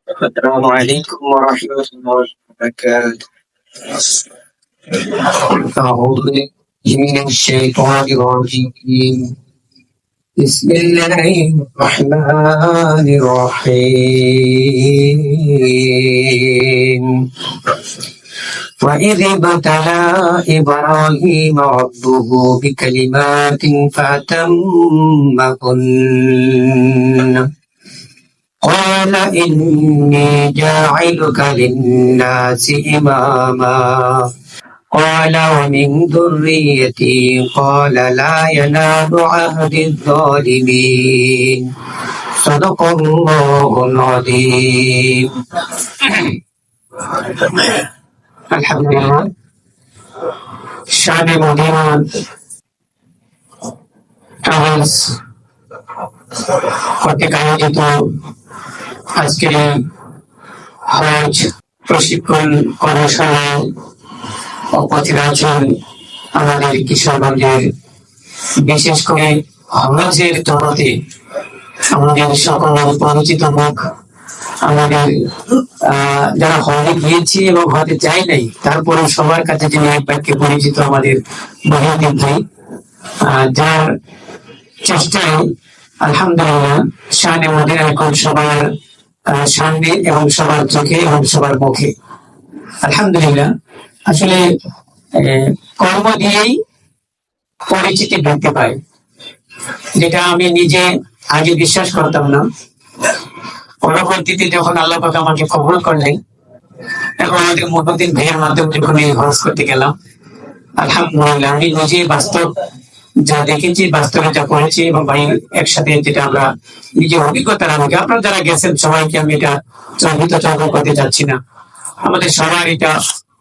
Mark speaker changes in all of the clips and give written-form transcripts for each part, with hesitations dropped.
Speaker 1: السلام عليكم ورحمة الله وبركاته. أعوذ بالله من الشيطان الرجيم. بسم الله الرحمن الرحيم. وإذ ابتلى إبراهيم ربه بكلمات فأتمهن قال إني جاعلك للناس إماما قال ومن ذريتي قال لا ينال عهد الظالمين صدق الله العظيم. الحمد لله. শানে Medina travels কর্তৃক আয়োজিত আজকের হজ প্রশিক্ষণ কর্মশালায় উপস্থিত আছেন আমাদের কিশোরগঞ্জের, বিশেষ করে হজের জগতে আমাদের সকল পরিচিত মুখ, আমাদের যারা হজে গিয়েছি এবং হজে যাই নাই তারপরে সবার কাছে যিনি এক বাক্যে পরিচিত আমাদের মহিউদ্দিন ভাই, যার চেষ্টায় আলহামদুলিল্লাহ শানে মদিনা এখন সবার সামনে এবং সবার চোখে এবং সবার মুখে আলহামদুলিল্লাহ। আসলে কর্ম দিয়েই পরিচিতি বৃদ্ধি পায়, যেটা আমি নিজে আগে বিশ্বাস করতাম না। পরবর্তীতে যখন আল্লাহ পাক আমাকে কবুল করলেন, এখন আমাদের মুহিউদ্দিন ভাইয়ের মাধ্যমে যখন এই হজ করতে গেলাম, আলহামদুলিল্লাহ আমি নিজে বাস্তব যা দেখেছি, বাস্তবে যা করেছি এবং ভাই একসাথে যেটা আমরা নিজের অভিজ্ঞতার আমাকে, আপনারা যারা গেছেন সবাইকে আমি এটা চর্বিত করতে যাচ্ছি না, আমাদের সবার এটা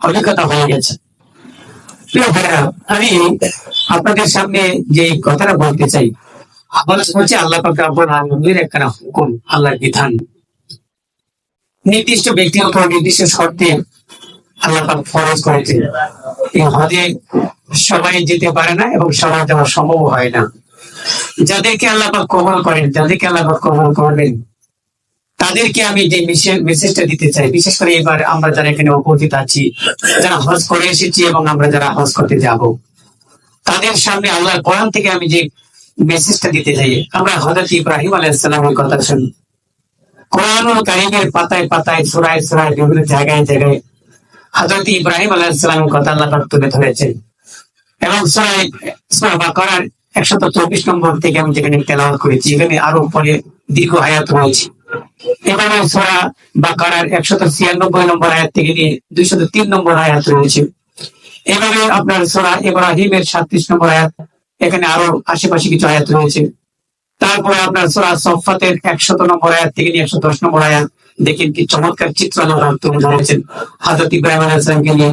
Speaker 1: অভিজ্ঞতা হয়ে গেছে। আমি আপনাদের সামনে যে কথাটা বলতে চাই, হচ্ছে আল্লাহ পাক রব্বুল আলামিনের একটা হুকুম, আল্লাহর বিধান। নির্দিষ্ট ব্যক্তির উপর নির্দিষ্ট শর্তে আল্লাহ পাক ফরজ করেছেন। এই হজে সবাই যেতে পারে না এবং সবাই যাওয়া সম্ভব হয় না। যাদেরকে আল্লাহ পাক কবুল করেন, যাদেরকে আল্লাহ পাক কবুল করবেন, তাদেরকে আমি যে মেসেজটা দিতে চাই, বিশেষ করে এবার আমরা যারা এখানে উপস্থিত আছি, যারা হজ করে এসেছি এবং আমরা যারা হজ করতে যাব, তাদের সামনে আল্লাহর কোরআন থেকে আমি যে মেসেজটা দিতে চাই, আমরা হযরত ইব্রাহিম আলাইহিস সালামের কথা শুনি। কোরআনুল কারীমের পাতায় পাতায়, সূরায় সূরায়, বিভিন্ন জায়গায় জায়গায় হযরত ইব্রাহিম আলাইহিস সালামের কথা আল্লাহ পাক তুলে ধরেছেন। এবং সূরা বাকারার 124 নম্বর থেকে আমি যেখানে তেলাওয়াত করেছি, এখানে আরো পরে দীর্ঘ আয়াত রয়েছে। এখানে সূরা বাকারার 196 নম্বর আয়াত থেকে নিয়ে 203 নম্বর আয়াত রয়েছে। এভাবে আপনার সূরা ইব্রাহিমের 37 নম্বর আয়াত, এখানে আরো আশেপাশে কিছু আয়াত রয়েছে। তারপরে আপনার সূরা সফফাতের 100 নম্বর আয়াত থেকে নিয়ে 110 নম্বর আয়াত, দেখেন কি চমৎকার চিত্র আল্লাহ তুলে ধরেছেন হযরত ইব্রাহিম আলাইহিস সালামকে নিয়ে।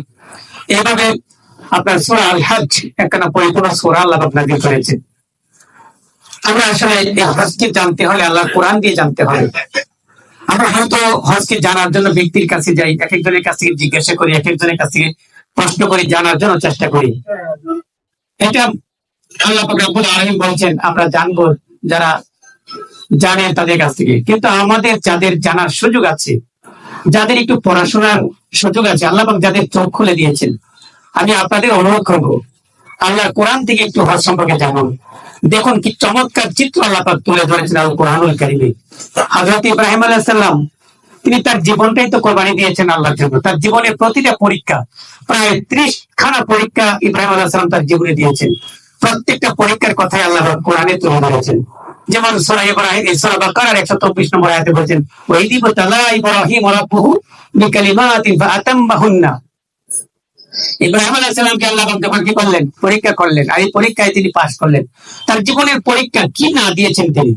Speaker 1: এভাবে আপনার সূরা আল হজ একখানা পরিপূর্ণ সূরা আল্লাহ আপনাকে করেছেন। আমরা আসলে এই হজকে জানতে হলে আল্লাহর কোরআন দিয়ে জানতে হবে। আমরা হয়তো হজকে জানার জন্য ব্যক্তির কাছে যাই, এক একজনের কাছ থেকে জিজ্ঞাসা করি, এক একজনের কাছ থেকে প্রশ্ন করি, জানার জন্য চেষ্টা করি। এটা আল্লাহ পাক রব্বুল আলামিন বলেছেন আমরা জানবো যারা জানে তাদের কাছ থেকে। কিন্তু আমাদের যাদের জানার সুযোগ আছে, যাদের একটু পড়াশোনার সুযোগ আছে, আল্লাহ পাক যাদের চোখ খুলে দিয়েছেন, আমি আপনাদের অনুরোধ করবো আল্লাহর কোরআন থেকে একটু হজ সম্পর্কে জানুন। দেখুন কি চমৎকার চিত্র আল্লাহ পাক তুলে ধরেছেন আল কোরআনুল কারীমে। হযরত ইব্রাহিম আলাইহিস সালাম তিনি তার জীবনটাই তো কোরবানি দিয়েছেন আল্লাহর জন্য। তার জীবনের প্রতিটা পরীক্ষা, প্রায় 30 খানা পরীক্ষা ইব্রাহিম আলাইহিস সালাম তার জীবনে দিয়েছেন। প্রত্যেকটা পরীক্ষার কথাই আল্লাহ কোরআনে তুলে ধরেছেন। যেমন সূরা ইব্রাহিম, সূরা বাকারার 124 নম্বর আয়াতে বলেছেন ওয়াইদ ইবতালা ইব্রাহিম রাব্বুহু বিকালিমাতিন ফাআতাম্মাহুন্না। ইব্রাহিম আলাইহিস সালামকে আল্লাহ যখন কি করলেন, পরীক্ষা করলেন, আর এই পরীক্ষায় তিনি পাশ করলেন। তার জীবনের পরীক্ষা কি না দিয়েছেন তিনি,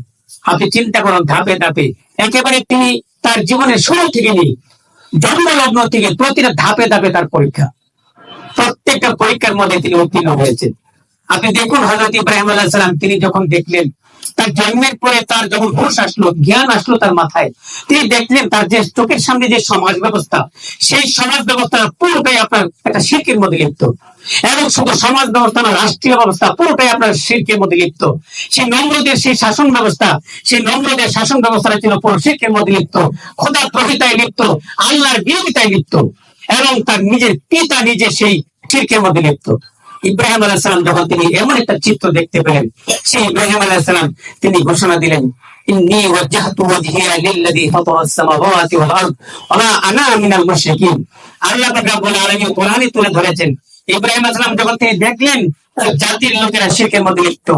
Speaker 1: আপনি চিন্তা করুন। ধাপে ধাপে একেবারে তিনি তার জীবনের শুরু থেকে নিয়ে জন্মলগ্ন থেকে প্রতিটা ধাপে ধাপে তার পরীক্ষা, প্রত্যেকটা পরীক্ষার মধ্যে তিনি উত্তীর্ণ হয়েছেন। আপনি দেখুন হযরত ইব্রাহিম আলাইহিস সালাম তিনি যখন দেখলেন তার জন্মের পরে তার যখন হুঁশ আসলো, জ্ঞান আসলো তার মাথায়, তিনি দেখলেন তার যে চোখের সামনে যে সমাজ ব্যবস্থা, সেই সমাজ ব্যবস্থা পুরোটাই আপনার একটা শিরকের মধ্যে লিপ্ত। এবং শুধু সমাজ ব্যবস্থা না, রাষ্ট্রীয় ব্যবস্থা পুরোটাই আপনার শিরকের মধ্যে লিপ্ত। সেই নম্রদের সেই শাসন ব্যবস্থা, সেই নম্রদের শাসন ব্যবস্থাটা ছিল পুরো শিরকের মধ্যে লিপ্ত, খোদার প্রভৃতায় লিপ্ত, আল্লাহর বিরোধিতায় লিপ্ত, এবং তার নিজের পিতা নিজে সেই শিরকের মধ্যে লিপ্ত। ইব্রাহিম আলাইহিস সালাম যখন তিনি এমন একটা চিত্র দেখতে পেলেন, সেই ইব্রাহিম আলাইহিস সালাম তিনি ঘোষণা দিলেন, ইন্নী ওয়াজ্জাহতু ওয়াজহিয়া লিল্লাযী ফাতারাস সামাওয়াতি ওয়াল আরদ ওয়া মা আনা মিনাল মুশরিকিন। আল্লাহ পাক রব্বুল আলামিন কোরআনে তুলে ধরেছেন, ইব্রাহিম আলাইহিস সালাম যখন তিনি দেখলেন জাতির লোকেরা শিরকের মধ্যে লিপ্ত,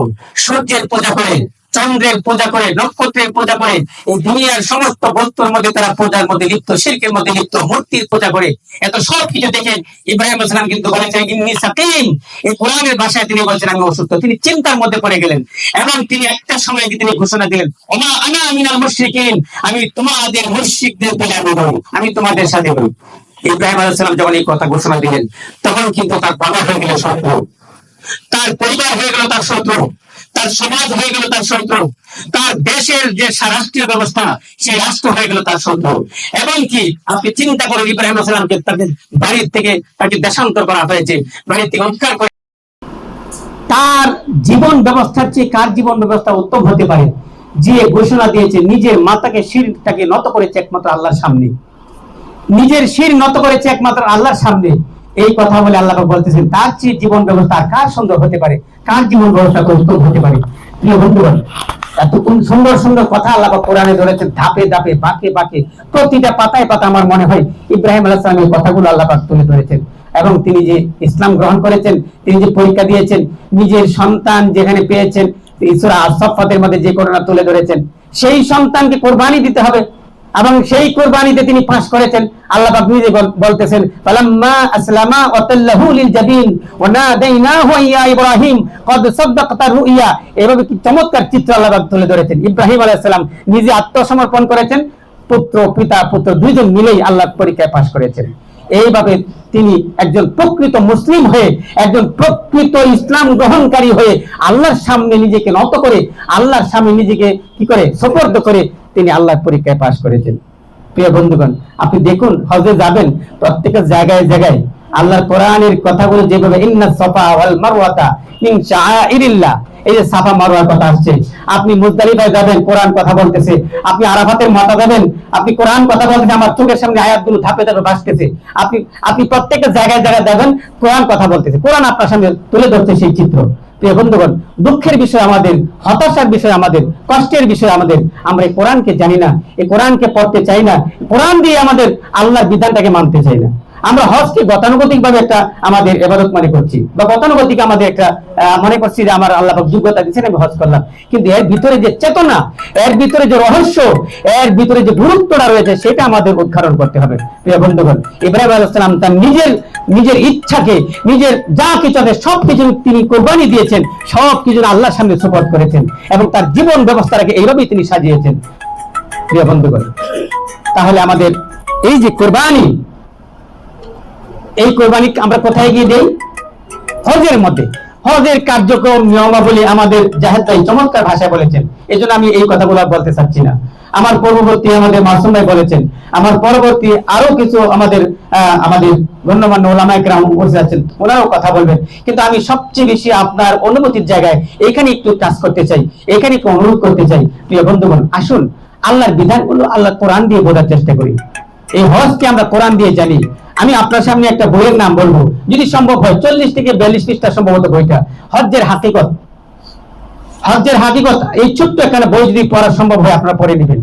Speaker 1: সূর্যের পূজা করে, চন্দ্রের পূজা করে, নক্ষত্রের পূজা করে, এই দুনিয়ার সমস্ত বস্তুর মধ্যে তারা পূজার মধ্যে লিপ্ত, শিরকের মধ্যে লিপ্ত, মূর্তির পূজা করে, এত সব কিছু দেখেন ইব্রাহিম আলাইহিস সালাম কিন্তু বলেছেন ইন্নী সাকিম। এই কোরআনের ভাষায় তিনি বলছেন আমি অসুস্থ। তিনি চিন্তার মধ্যে পড়ে গেলেন এবং তিনি একটা সময় তিনি ঘোষণা দিলেন, ওমা আনা মিনাল মুশরিকিন, আমি তোমাদের মুশরিকদের পূজা করব, আমি তোমাদের সাথে করব। ইব্রাহিম আলাইহিস সালাম যখন এই কথা ঘোষণা দিলেন, তখন কিন্তু তার বাবা হয়ে গেল শত্রু, তার পরিবার হয়ে গেল তার শত্রু, তার সমাজ হয়ে গেল তার শত্রু, তার দেশের যে রাষ্ট্রীয় ব্যবস্থা সেই রাষ্ট্র হয়ে গেল তার শত্রু। এবং কি আপনি চিন্তা করুন, ইব্রাহিম আলাইহিস সালামকে তাদের বাড়ির থেকে তাকে দেশান্তর করা হয়েছে, বাড়ির থেকে উৎখার করে। তার জীবন ব্যবস্থার চেয়ে কার জীবন ব্যবস্থা উত্তম হতে পারে, যে ঘোষণা দিয়েছে নিজের মাতাকে শিরটাকে নত করেছে একমাত্র আল্লাহর সামনে, নিজের শির নত করেছে একমাত্র আল্লাহর সামনে। এই কথা বলে আল্লাহ বলতেছেন তার চেয়ে জীবন ব্যবস্থা কার সুন্দর হতে পারে, কার জীবন ব্যবস্থা উত্তম হতে পারে। প্রিয় বন্ধুগণ, এত সুন্দর সুন্দর কথা আল্লাহ কোরআনে ধরেছেন, ধাপে ধাপে বাঁকে বাঁকে প্রতিটা পাতায় পাতা। আমার মনে হয় ইব্রাহিম আলাইহিস সালামের কথাগুলো আল্লাহ পাক তুলে ধরেছেন। এবং তিনি যে ইসলাম গ্রহণ করেছেন, তিনি যে পরীক্ষা দিয়েছেন, নিজের সন্তান যেখানে পেয়েছেন, সূরা আস-সাফফাতের মধ্যে যে ঘটনা তুলে ধরেছেন, সেই সন্তানকে কোরবানি দিতে হবে এবং সেই কোরবানিতে তিনি পাস করেছেন। আল্লাহ পাক নিজে বলতেছেন, ফালাম্মা আসলামা ওয়া তাল্লাহু লিল জাবিন ওয়া নাদাইনাহু ইয়া ইব্রাহিম ক্বাদ সাদ্দাকতা রুইয়া। এভাবে কি চমৎকার চিত্র আল্লাহ পাক তুলে ধরেছেন। ইব্রাহিম আলাইহিস সালাম নিজে আত্মসমর্পণ করেছেন, পুত্র পিতা পুত্র দুইজন মিলেই আল্লাহর পরীক্ষায় পাস করেছেন। এইভাবে তিনি একজন প্রকৃত মুসলিম হয়ে, একজন প্রকৃত ইসলাম গ্রহণকারী হয়ে আল্লাহর সামনে নিজেকে নত করে, আল্লাহর সামনে নিজেকে কি করে সুপর্দ করে তিনি আল্লাহর পরীক্ষায় পাস করেছেন। প্রিয় বন্ধুগণ, আপনি দেখুন হজে যাবেন, প্রত্যেকটা জায়গায় জায়গায় আল্লাহর কোরআনের কথাগুলো যেভাবে ইন্নাস সাফা ওয়াল মারওয়াতা মিন শাআইরিল্লাহ, এই যে সাফা মারওয়ার কথা আসছে, আপনি মুজদালিফায় যাবেন কোরআন কথা বলতেছে, আপনি আরাফাতের মাথা যাবেন আপনি কোরআন কথা বলতেছে, আমার চোখের সামনে আয়াতগুলো ধাপে ধাপে ভাসতেছে। আপনি আপনি প্রত্যেকটা জায়গায় জায়গায় যাবেন, কোরআন কথা বলতেছে, কোরআন আপনার সামনে তুলে ধরছে সেই চিত্র। প্রিয় বন্ধুগণ, দুঃখের বিষয় আমাদের, হতাশার বিষয় আমাদের, কষ্টের বিষয় আমাদের, আমরা এই কোরআনকে জানি না, এই কোরআনকে পড়তে চাই না, কোরআন দিয়ে আমাদের আল্লাহর বিধানটাকে মানতে চাই না। আমরা হজকে গতানুগতিক ভাবে একটা আমাদের ইবাদত মনে করছি, বা গতানুগতিক আমাদের একটা মনে করছি যে আমার আল্লাহ পাক যোগ্যতা দিয়েছেন আমি হজ করলাম, কিন্তু এর ভিতরে যে চেতনা, এর ভিতরে যে রহস্য, এর ভিতরে যে গুরুত্বটা রয়েছে সেটা আমাদের উদ্ঘাটন করতে হবে। প্রিয় বন্ধুগণ, ইব্রাহিম আলাইহিস সালাম তার নিজের ইচ্ছাকে, নিজের যা কিছু আছে সবকিছু তিনি কোরবানি দিয়েছেন, সবকিছু আল্লাহর সামনে সুপর্দ করেছেন এবং তার জীবন ব্যবস্থাটাকে এইভাবেই তিনি সাজিয়েছেন। প্রিয় বন্ধুগণ, তাহলে আমাদের এই যে কোরবানি, এই কোরবানি আমরা কোথায় গিয়ে দেই? হজের মধ্যে। হজের কার্যক্রম নিয়মাবলী আমাদের জাহেদ ভাই চমৎকার ভাষায় বলেছেন, এই জন্য আমি এই কথাগুলো বলতে চাচ্ছি না। আমার পূর্ববর্তী আমাদের মাসুম ভাই বলেছেন, আমার পরবর্তী আরো কিছু আমাদের গণ্যমান্য ওলামায়ে কেরাম উপস্থিত আছেন, ওনারাও কথা বলবেন, কিন্তু আমি সবচেয়ে বেশি আপনার অনুমতির জায়গায় এখানে একটু কাজ করতে চাই, এখানে একটু অনুরোধ করতে চাই। প্রিয় বন্ধুগণ, আসুন আল্লাহর বিধানগুলো আল্লাহ কোরআন দিয়ে বোঝার চেষ্টা করি। এই হজকে আমরা কোরআন দিয়ে জানি। আমি আপনার সামনে একটা বইয়ের নাম বলবো, যদি সম্ভব হয় 40 থেকে 42 পৃষ্ঠা সম্ভবত বইটা, হজ্জের হাকিকত। হজ্জের হাকিকত, এই ছোট্ট একটা বই যদি পড়া সম্ভব হয় আপনারা পড়ে নেবেন।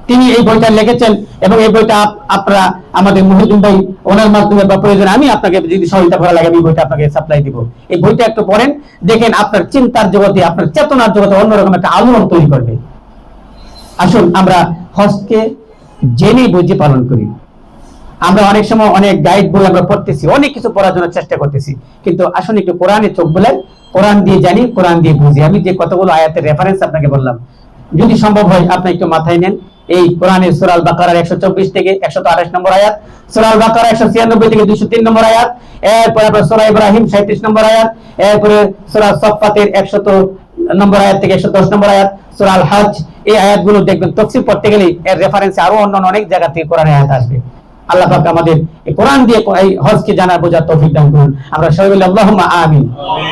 Speaker 1: তিনি এই বইটা লিখেছেন এবং এই বইটা আপনারা আমাদের মুহিউদ্দিন ভাই ওনার মাধ্যমে বা প্রয়োজনে আমি আপনাকে যদি সহায়তা করা লাগে আমি বইটা আপনাকে সাপ্লাই দিব। এই বইটা একটু পড়েন, দেখেন আপনার চিন্তার জগতে, আপনার চেতনার জগতে অন্যরকম একটা আলোড়ন তৈরি করবে। আসুন আমরা হজকে জেনে বুঝে পালন করি। আমরা অনেক সময় অনেক গাইড বই আমরা পড়তেছি, অনেক কিছু পড়ার জন্য চেষ্টা করতেছি, কিন্তু আসুন একটু কোরআনে চোখ বলে কোরআন দিয়ে জানি, কোরআন দিয়ে বুঝি। আমি যে কতগুলো আয়াতের রেফারেন্স আপনাকে বললাম, যদি সম্ভব হয় আপনি একটু মাথায় নেন। এই কোরআনের সূরা আল বাকারার 124 থেকে 128 নম্বর আয়াত, সূরা আল বাকারা 196 থেকে 203 নম্বর আয়াত, এরপরে আপনার সূরা ইব্রাহিম 37 নম্বর আয়াত, এরপরে সূরা সাফফাতের
Speaker 2: নম্বর আয়াত থেকে 110 নম্বর আয়াত সূরা আল হজ, এই আয়াতগুলো দেখবেন তাফসীর পড়তে গেলে এর রেফারেন্সে আরো অন্য অনেক জায়গা থেকে কোরআনের আয়াত আসবে। আল্লাহ পাক আমাদের এই কোরআন দিয়ে এই হজকে জানার বোঝার তৌফিক দান করুন। আমরা সবাই বলি আল্লাহুম্মা আমিন।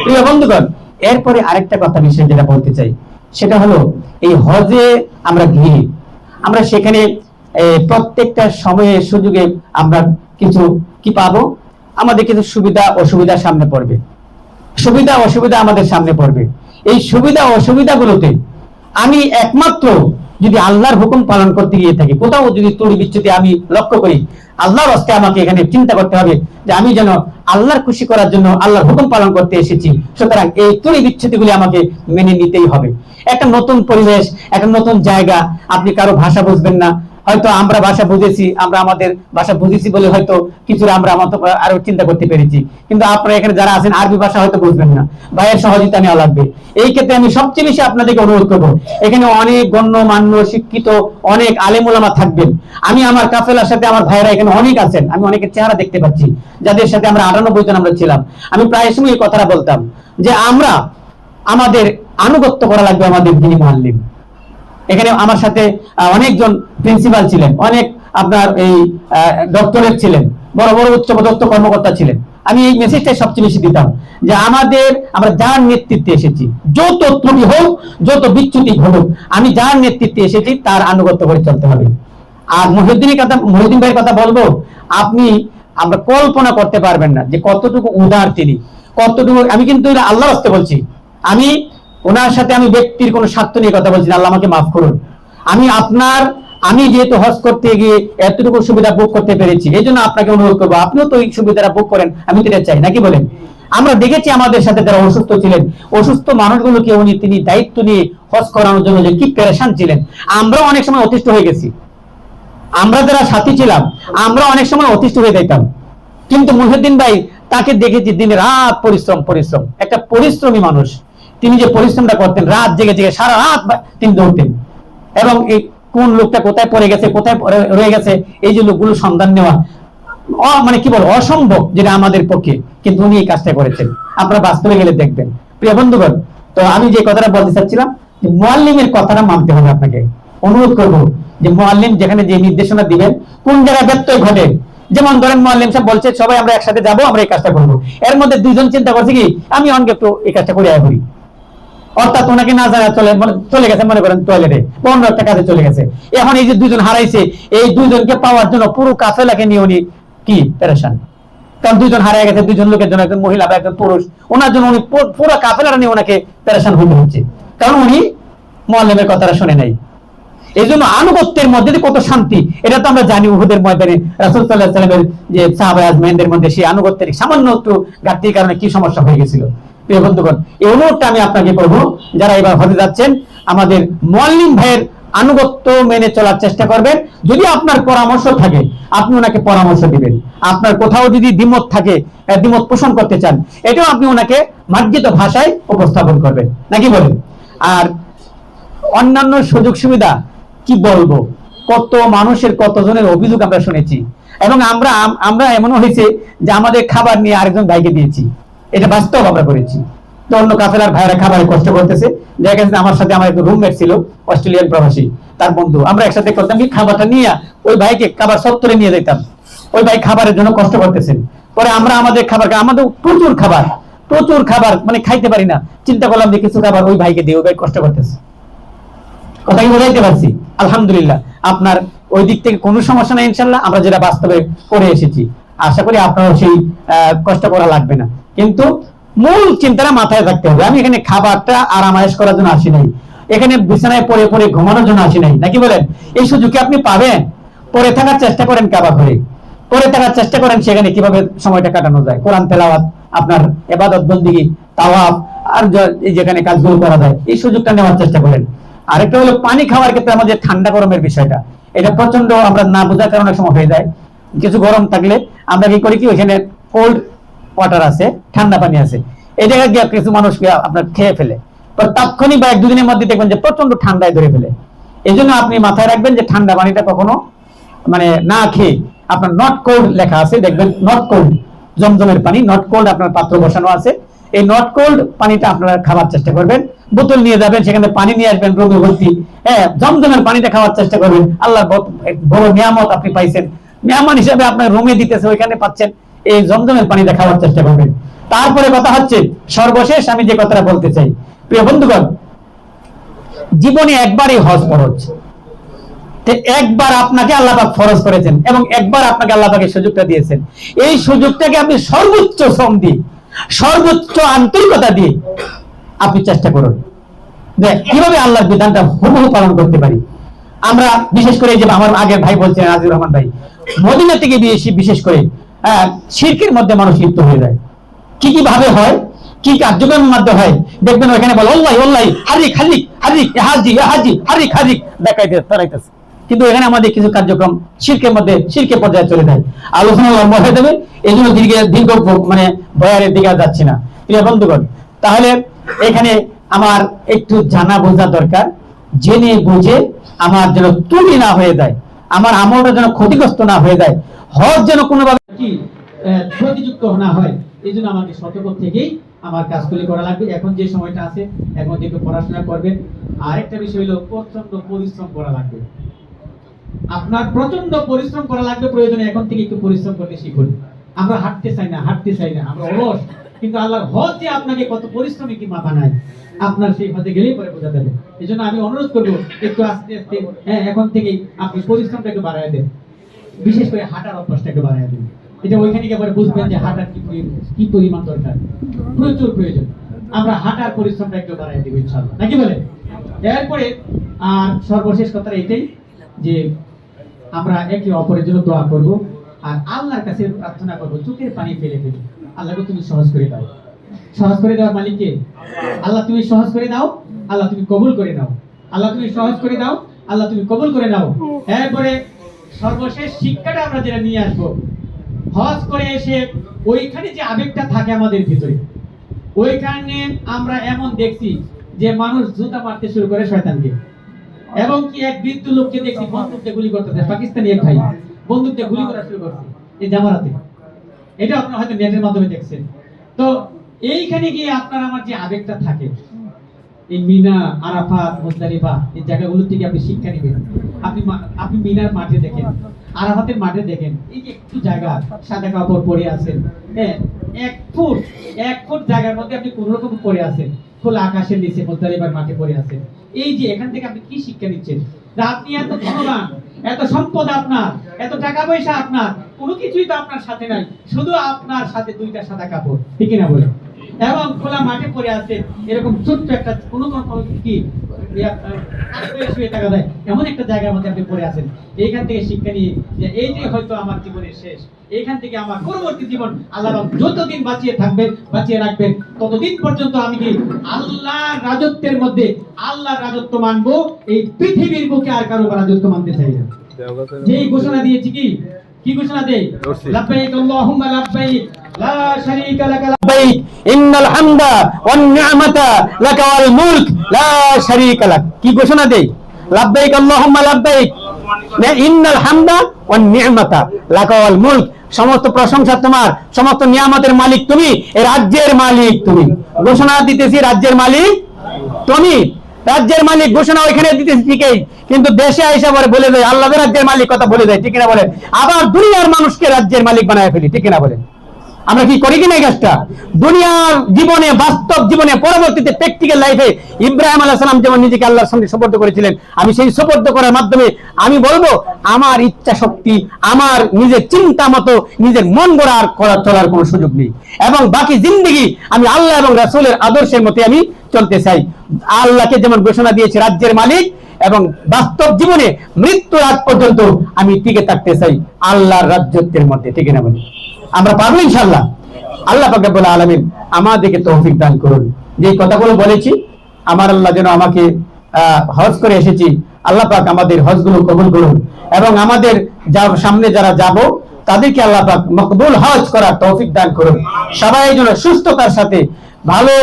Speaker 2: প্রিয় বন্ধুগণ, এরপরে আরেকটা কথা বিষয় যেটা বলতে চাই সেটা হলো এই হজে আমরা গিয়ে আমরা সেখানে প্রত্যেকটা সময়ে সুযোগে আমরা কিছু কি পাবো, আমাদের কিছু সুবিধা অসুবিধা সামনে পড়বে, সুবিধা অসুবিধা আমাদের সামনে পড়বে। এই সুবিধা অসুবিধাগুলোতে আমি একমাত্র যদি আল্লাহর হুকুম পালন করতে গিয়ে থাকি, কোথাও যদি ত্রুটি বিচ্যুতি আমি লক্ষ্য করি, আল্লাহর রাস্তায় আমাকে এখানে চিন্তা করতে হবে যে আমি যেন আল্লাহর খুশি করার জন্য আল্লাহর হুকুম পালন করতে এসেছি, সুতরাং এই ত্রুটি বিচ্যুতিগুলি আমাকে মেনে নিতেই হবে। একটা নতুন পরিবেশ, একটা নতুন জায়গা, আপনি কারো ভাষা বুঝবেন না, হয়তো আমরা ভাষা বুঝেছি, আমরা আমাদের ভাষা বুঝেছি বলে হয়তো কিছুটা আমরা আরো চিন্তা করতে পেরেছি, কিন্তু আপনারা এখানে যারা আছেন আরবি ভাষা হয়তো বুঝবেন না, ভাইয়ের সহযোগিতা নেওয়া লাগবে। এই ক্ষেত্রে আমি সবচেয়ে বেশি আপনাদেরকে অনুরোধ করবো, এখানে অনেক গণ্যমান্য শিক্ষিত অনেক আলেম ওলামা থাকবেন। আমি আমার কাফেলার সাথে আমার ভাইয়েরা এখানে অনেক আছেন, আমি অনেকের চেহারা দেখতে পাচ্ছি যাদের সাথে আমরা 98 জন আমরা ছিলাম। আমি প্রায় সময় এই কথাটা বলতাম যে আমরা আমাদের আনুগত্য করা লাগবে আমাদের যিনি মুআল্লিম। এখানে আমার সাথে অনেকজন প্রিন্সিপাল ছিলেন, অনেক আপনার এই ডক্টরেট ছিলেন, বড় বড় উচ্চপদস্থ কর্মকর্তা ছিলেন। আমি এই মেসেজটাই সবচেয়ে বেশি দিতাম যে আমরা যার নেতৃত্বে এসেছি, যত ত্রুটি হোক যত বিচ্যুতি ঘটুক, আমি যার নেতৃত্বে এসেছি তার আনুগত্য করে চলতে হবে। আর মহিউদ্দিন ভাইয়ের কথা বলবো, আমরা কল্পনা করতে পারবেন না যে কতটুকু উদার তিনি, কতটুকু। আমি কিন্তু আল্লাহর রাস্তায় বলছি, আমি ওনার সাথে আমি ব্যক্তির কোনো স্বার্থ নিয়ে কথা বলছি না, আল্লাহ আমাকে মাফ করুন। আমি যেহেতু হজ করতে গিয়ে এতটুকু সুবিধা ভোগ করতে পেরেছি, এই জন্য আপনাকে অনুরোধ করবো আপনিও তো এই সুবিধাটা ভোগ করেন, আমি তো এটা চাই, নাকি বলেন? আমরা দেখেছি আমাদের সাথে যারা অসুস্থ ছিলেন, অসুস্থ মানুষগুলোকে তিনি দায়িত্ব নিয়ে হজ করানোর জন্য যে কি পেরেশান ছিলেন, আমরাও অনেক সময় অতিষ্ঠ হয়ে গেছি। আমরা যারা সাথী ছিলাম আমরা অনেক সময় অতিষ্ঠ হয়ে যেতাম, কিন্তু মুহিউদ্দিন ভাই তাকে দেখেছি দিনে রাত পরিশ্রম, একটা পরিশ্রমী মানুষ। তিনি যে পরিশ্রমটা করতেন, রাত জেগে জেগে সারা রাত তিনি দৌড়তেন, এবং এই কোন লোকটা কোথায় পড়ে গেছে, কোথায় রয়ে গেছে, এই যে লোকগুলো সন্ধান নেওয়া মানে কি বলবো অসম্ভব, যেটা আমাদের পক্ষে, কিন্তু উনি এই কাজটা করেছেন। আপনারা বাস্তবে গেলে দেখবেন। প্রিয় বন্ধুগণ, তো আমি যে কথাটা বলতে চাচ্ছিলাম যে মুআল্লিমের কথাটা মানতে হবে। আপনাকে অনুরোধ করবো যে মুআল্লিম যেখানে যে নির্দেশনা দিবেন, কোন জায়গায় ব্যত্যয় ঘটে, যেমন ধরেন মুআল্লিম সাহেব বলছে সবাই আমরা একসাথে যাবো, আমরা এই কাজটা করবো, এর মধ্যে দুইজন চিন্তা করছে কি আমি অনেক একটু এই কাজটা করে করি, অর্থাৎ ওনাকে না জানা চলে গেছে, মনে করেন টয়লেটে 15 একটা কাজে চলে গেছে। এখন এই যে দুইজন হারাইছে, এই দুইজনকে পাওয়ার জন্য পুরো কাফেলাকে নিয়ে উনি কি পেরেশান, কারণ দুইজন হারিয়ে গেছে, দুইজন লোকের জন্য, একজন মহিলা বা একজন পুরুষ, ওনার জন্য উনি পুরো কাফেলাটা নিয়ে ওনাকে পেরেশান হতে হচ্ছে, কারণ উনি মুআল্লিমের কথাটা শুনে নাই। এই জন্য আনুগত্যের মধ্যে যে কত শান্তি, এটা তো আমরা জানি। উহুদের ময়দানে রাসূল সাল্লাল্লাহু আলাইহি ওয়াসাল্লামের যে সাহাবা আজমাইনদের মধ্যে সেই আনুগত্যের সামান্য একটু ঘাটতির কারণে কি সমস্যা হয়ে গেছিল। প্রিয় বন্ধুগণ, এই অনুরোধটা আমি আপনাকে করবো, যারা এবার হজে যাচ্ছেন আমাদের মুআল্লিম ভাইয়ের আনুগত্য মেনে চলার চেষ্টা করবেন। যদি আপনার পরামর্শ থাকে আপনি ওনাকে পরামর্শ দিবেন, আপনার কোথাও যদি দ্বিমত থাকে, দ্বিমত পোষণ করতে চান, এটাও আপনি ওনাকে মার্জিত ভাষায় উপস্থাপন করবেন, নাকি বলেন? আর অন্যান্য সুযোগ সুবিধা কি বলবো, কত মানুষের কতজনের অভিযোগ আমরা শুনেছি, এবং আমরা এমন হয়েছে যে আমাদের খাবার নিয়ে আরেকজন ভাইকে দিয়েছি, এটা বাস্তব আমরা করেছি। তো অন্য কাফেলার ভাইরা খাবারে কষ্ট করতেছে, দেখা গেছে আমার সাথে আমার এক রুমমেট ছিল অস্ট্রেলিয়ান প্রবাসী, তার বন্ধু, আমরা একসাথে করতাম কি খাবারটা নিয়ে ওই ভাইকে খাবার সত্তরে নিয়ে যেতাম, ওই ভাই খাবারের জন্য কষ্ট করতেছেন। পরে আমরা আমাদের প্রচুর খাবার মানে খাইতে পারি না, চিন্তা করলাম যে কিছু খাবার ওই ভাইকে দিয়ে, ওই ভাই কষ্ট করতেছে। কথা কি বোঝাইতে পারছি? আলহামদুলিল্লাহ, আপনার ওই দিক থেকে কোনো সমস্যা নাই ইনশাল্লাহ। আমরা যেটা বাস্তবে করে এসেছি, আশা করি আপনারও সেই কষ্ট করা লাগবে না। কিন্তু মূল চিন্তাটা মাথায় রাখতে হবে, আমি এখানে খাবারটা আরামায়েশ করার জন্য আসি নাই, এখানে বিছানায় পড়ে পড়ে ঘুমানোর জন্য আসি নাই, নাকি বলেন? এই সুযোগ কি আপনি পাবেন? পরে থাকার চেষ্টা করেন, কাবা ঘরে পরে থাকার চেষ্টা করেন, সেখানে কিভাবে সময়টা কাটানো যায়, কোরআন তেলাওয়াত, আপনার ইবাদত বন্দেগী, তাওয়াফ, আর যেখানে কাজগুলো করা যায়, এই সুযোগটা নেওয়ার চেষ্টা করেন। আরেকটা হলো পানি খাওয়ার ক্ষেত্রে আমাদের ঠান্ডা গরমের বিষয়টা, এটা প্রচন্ড আমরা না বোঝার কারণে সময় হয়ে যায়। কিছু গরম থাকলে আমরা কি করি কি, ওইখানে কোল্ড ওয়াটার আছে, ঠান্ডা পানি আছে, এই জায়গায় গিয়ে কিছু মানুষ আপনার খেয়ে ফেলে, তাৎক্ষণিক বা 1-2 দিনের মধ্যে দেখবেন যে প্রচন্ড ঠান্ডায় ধরে ফেলে। এই জন্য আপনি মাথায় রাখবেন যে ঠান্ডা পানিটা কখনো মানে না খেয়ে, আপনার নট কোল্ড লেখা আছে দেখবেন, নট কোল্ড, জমজমের পানি নট কোল্ড আপনার পাত্র বসানো আছে, এই নট কোল্ড পানিটা আপনারা খাওয়ার চেষ্টা করবেন। বোতল নিয়ে যাবেন, সেখানে পানি নিয়ে আসবেন রোগে ভর্তি। হ্যাঁ, জমজমের পানিটা খাওয়ার চেষ্টা করবেন। আল্লাহর বড় নিয়ামত আপনি পাইছেন, মেহমান হিসেবে আপনার রুমে দিতেছে, ওইখানে পাচ্ছেন, এই জমজমের পানিটা খাওয়ার চেষ্টা করবেন। তারপরে কথা হচ্ছে, সর্বশেষ আমি যে কথাটা বলতে চাই, প্রিয় বন্ধুগণ, জীবনে একবারই হজ ফরজ। একবার আপনাকে আল্লাহ পাক ফরজ করেছেন এবং একবার আপনাকে আল্লাহ পাক এই সুযোগটা দিয়েছেন। এই সুযোগটাকে আপনি সর্বোচ্চ শ্রম দিয়ে, সর্বোচ্চ আন্তরিকতা দিয়ে আপনি চেষ্টা করুন যে কিভাবে আল্লাহর বিধানটা হুবহু পালন করতে পারি। আমরা বিশেষ করে যে আমার আগের ভাই বলছেন আজিজুর রহমান ভাই, মদিনা থেকে বিশেষ করে শিরকের মধ্যে মানুষ লিপ্ত হয়ে যায়। কি কি ভাবে হয়, কি কার্যক্রমের মাধ্যমে হয়, দেখবেন ওখানে বলে ওল্লাই ওল্লাই হারিক হারিক হারিক হাজি হাজি হারিক হারিক দেখাইতে তারাইতেছে, কিন্তু এখানে আমাদের কিছু কার্যক্রম শিরকের মধ্যে, শিরকের পর্যায়ে চলে যায়। আলোচনা লম্বা হয়ে যাবে, এই জন্য দীর্ঘ মানে বয়ারের দিকে যাচ্ছি না। প্রিয় বন্ধুগণ, তাহলে এখানে আমার একটু জানা বোঝা দরকার, জেনে বুঝে আমার যেন ত্রুটি না হয়ে যায়, আমার আমলটা যেন ক্ষতিগ্রস্ত না হয়ে যায়, হজ যেন কোনোভাবে কি ক্ষতিযুক্ত না হয়, এই জন্য আমাকে সতর্ক থেকেই আমার কাজগুলি করা লাগবে। এখন যে সময়টা আছে এখন একটু পড়াশোনা করবেন। আরেকটা বিষয় হলো প্রচন্ড পরিশ্রম করা লাগবে, আপনার প্রচন্ড পরিশ্রম করা লাগবে। প্রয়োজনে এখন থেকে একটু পরিশ্রম করতে শিখুন। আমরা হাঁটতে চাই না, আমরা অলস, কিন্তু আল্লাহর হজ যে আপনাকে কত পরিশ্রমী কি মাথা নাই, আপনার সেই হজে গেলেই পরে বোঝা যাবে। এই জন্য আমি অনুরোধ করবো একটু আস্তে আস্তে, হ্যাঁ, এখন থেকেই আপনি পরিশ্রমটা একটু বাড়ায় দেন, বিশেষ করে হাঁটার অভ্যাসটা একটু বাড়ায় দেন। এটা ওইখানে গিয়ে পরে বুঝবেন যে হাঁটার কি পরিমাণ দরকার, প্রচুর প্রয়োজন। আমরা হাঁটার পরিশ্রমটা একটু বাড়ায় দেবো ইনশাআল্লাহ, নাকি বলে? এরপরে আর সর্বশেষ কথা এটাই যে আমরা একে অপরের জন্য দোয়া করব আর আল্লাহর কাছে প্রার্থনা করব, চোখের পানি ফেলে ফেলে, আল্লাহকে তুমি সহজ করে দাও। সহজ করে দেওয়ার মালিক কে? আল্লাহ, তুমি সহজ করে দাও, আল্লাহ তুমি কবুল করে নাও, আল্লাহ তুমি সহজ করে দাও, আল্লাহ তুমি কবুল করে নাও। এরপরে সর্বশেষ শিক্ষাটা আমরা যেটা নিয়ে আসবো, হজ করে এসে ওইখানে যে আবেগটা থাকে আমাদের ভিতরে, ওইখানে আমরা এমন দেখছি যে মানুষ জুতা মারতে শুরু করে শয়তানকে, এবং কি এক বৃদ্ধ লোককে দেখছি বন্দুক দিয়ে গুলি করতেছে, পাকিস্তানি এক ভাই বন্দুক দিয়ে গুলি করা শুরু করছে এই জামারাতে। এটা আপনারা হয়তো নেটের মাধ্যমে দেখছেন। তো এইখানে গিয়ে আপনার আমার যে আবেগটা থাকে, এই মিনা, আরাফাত, মুজদালিফা, এই জায়গাগুলো থেকে আপনি শিক্ষা নেবেন। আপনি মিনার মাঠে দেখেন, আরাফাতের মাঠে দেখেন, এই যে একটু জায়গা সাদা কাপড় পরে আছেন, হ্যাঁ, এক ফুট জায়গার মধ্যে আপনি কোন রকম পরে আছেন, খোলা আকাশের নিচে মুজদালিফার মাঠে পরে আছেন। এই যে এখান থেকে আপনি কি শিক্ষা নিচ্ছেন? আপনি এত ধনবান, এত সম্পদ আপনার, এত টাকা পয়সা আপনার, কোনো কিছুই তো আপনার সাথে নাই, শুধু আপনার সাথে দুইটা সাদা কাপড়, ঠিক না বলে? এবং খোলা মাঠে পড়ে আছে, এরকম ছোট্ট একটা কোনো কি শুয়ে থাকা যায় এমন একটা জায়গার মধ্যে আপনি পড়ে আছেন। এইখান থেকে শিক্ষা নিয়ে যে এই যে হয়তো আমার জীবনের শেষ, এইখান থেকে আমার পরবর্তী জীবন আল্লাহ যতদিন বাঁচিয়ে রাখবেন, ততদিন পর্যন্ত আমি কি আল্লাহর রাজত্বের মধ্যে আল্লাহর রাজত্ব মানবো, এই পৃথিবীর বুকে আর কারো রাজত্ব মানতে চাই না। যেই ঘোষণা দিয়েছি, কি ঘোষণা দেই? লাব্বাইক আল্লাহুম্মা লাব্বাইক লা শারীকা লাক লাব্বাইক ইন্নাল হামদা ওয়ান নি'মাতা লাকা ওয়াল মুলক লা শারীকা লাক। কি ঘোষণা দেই? লাব্বাইক আল্লাহুম্মা লাব্বাইক ইন্নাল হামদা ওয়ান নি'মাতা লাকা ওয়াল মুলক, সমস্ত প্রশংসা তোমার, সমস্ত নিয়ামতের মালিক তুমি, এই রাজ্যের মালিক তুমি। ঘোষণা দিতেছি রাজ্যের মালিক তুমি, রাজ্যের মালিক ঘোষণা ওইখানে দিতেছি ঠিকই, কিন্তু দেশে আইসা পরে বলে দেয় আল্লাহর রাজ্যের মালিক কথা বলে দেয়, ঠিক না বলেন? আবার দুনিয়ার মানুষকে রাজ্যের মালিক বানায় ফেলি, ঠিক না বলেন? আমরা কি করি কিনা এই কাজটা? দুনিয়ার জীবনে, বাস্তব জীবনে, পরবর্তীতে প্র্যাকটিক্যাল লাইফে ইব্রাহিম আলাইহিস সালাম যেমন নিজেকে আল্লাহর সামনে সুপর্দ করেছিলেন, আমি সেই সুপর্দ করার মাধ্যমে আমি বলবো আমার ইচ্ছা শক্তি, আমার নিজের চিন্তা মতো নিজের মন গড়া চলার কোনো সুযোগ নেই, এবং বাকি জিন্দেগি আমি আল্লাহ এবং রাসূলের আদর্শের মতে আমি চলতে চাই। আল্লাহকে যেমন ঘোষণা দিয়েছে রাজ্যের মালিক, এবং বাস্তব জীবনে মৃত্যুর আগ পর্যন্ত আমি টিকে থাকতে চাই আল্লাহর রাজ্যের মধ্যে, ঠিক না বলি? আমরা পারবো ইনশাআল্লাহ। আল্লাহ পাক রব্বুল আলামিন আমাদেরকে তৌফিক দান করুন। যে কথাগুলো বলেছি, আমার আল্লাহ যেন আমাকে হজ করে এসেছি, আল্লাহ পাক আমাদের হজগুলো কবুল করুন, এবং আমাদের সামনে যারা যাব তাদেরকে আল্লাহ পাক মকবুল হজ করার তৌফিক দান করুন। সবাই যেন সুস্থতার সাথে ভালো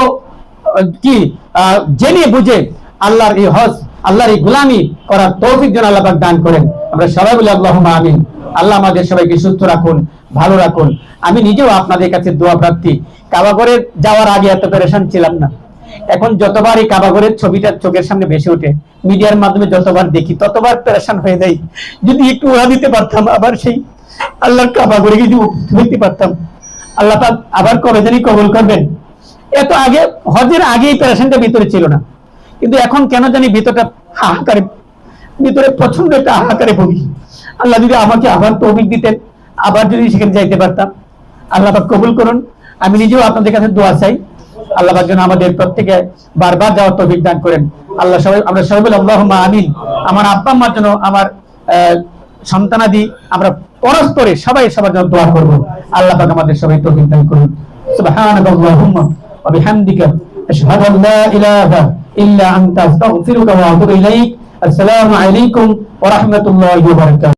Speaker 2: কি জেনে বুঝে আল্লাহর এই হজ আল্লাহর এই গোলামি করার তৌফিক যেন আল্লাহ পাক দান করেন। আমরা সবাই বলি আল্লাহুম্মা আমিন। আল্লাহ আমাদের সবাইকে সুস্থ রাখুন, ভালো রাখুন। আমি নিজেও আপনাদের কাছে দোয়া প্রার্থী। কাবাগরে যাওয়ার আগে এত পেরেশান ছিলাম না, এখন যতবার এই কাবাগরের ছবিটা চোখের সামনে ভেসে ওঠে, মিডিয়ার মাধ্যমে যতবার দেখি ততবার পেরেশান হয়ে যাই। যদি একটু উড়া দিতে পারতাম, আবার সেই আল্লাহর কাবাগরে যদি উঠতে পারতাম, আল্লাহ পাক আবার কবে জানি কবুল করবেন। এত আগে হজের আগে এই পেরেশানটা ভিতরে ছিল না, কিন্তু এখন কেন জানি ভিতরটা হাহাকারে, ভিতরে প্রচন্ড একটা হাহাকারে ভুগি। আল্লাহ যদি আমাকে আবার তৌফিক দিতেন, আবার যদি সেখানে যাইতে পারতাম। আল্লাহ পাক কবুল করুন। আমি নিজেও আপনাদের কাছে দোয়া চাই, আল্লাহ পাক যেন আমাদের প্রত্যেকে বারবার যাওয়ার তৌফিক দান করেন। আল্লাহ সবাই, আমরা সবাই বলি আল্লাহুম্মা আমিন। আমার আব্বা আম্মার জন্য, আমার সন্তানাদি, আমরা পরস্পরে সবাই সবার জন্য দোয়া করব। আল্লাহ পাক আমাদের সবাই তৌফিক দান করুন। সুবহানাল্লাহুম্মা ওয়া বিহামদিকা আশহাদু আল লা ইলাহা ইল্লা আনতা আস্তাগফিরুকা ওয়া আতুবু ইলাইক। আসসালামু আলাইকুম ওয়া রাহমাতুল্লাহি ওয়া বারাকাতুহু।